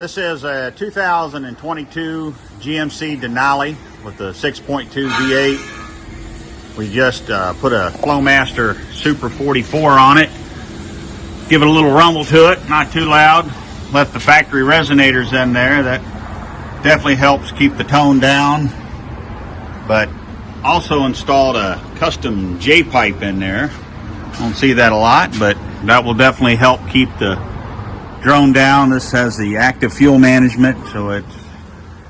This is a 2022 GMC Denali with the 6.2 V8. We just put a Flowmaster Super 44 on it. Give it a little rumble to it, not too loud. Left the factory resonators in there. That definitely helps keep the tone down. But also installed a custom J-pipe in there. Don't see that a lot, but that will definitely help keep the drone down. This has the active fuel management, so it's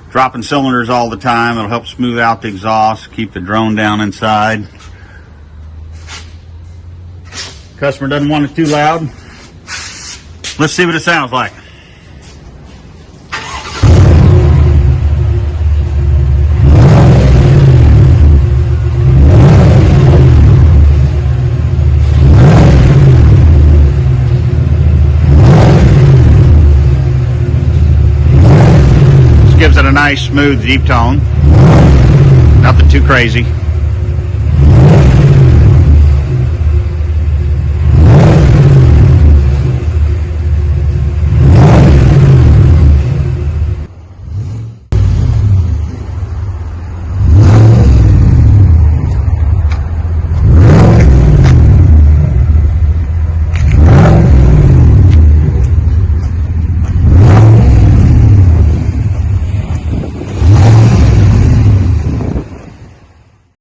dropping cylinders all the time. It'll help smooth out the exhaust, keep the drone down inside. Customer doesn't want it too loud. Let's see what it sounds like. Gives it a nice smooth deep tone, nothing too crazy.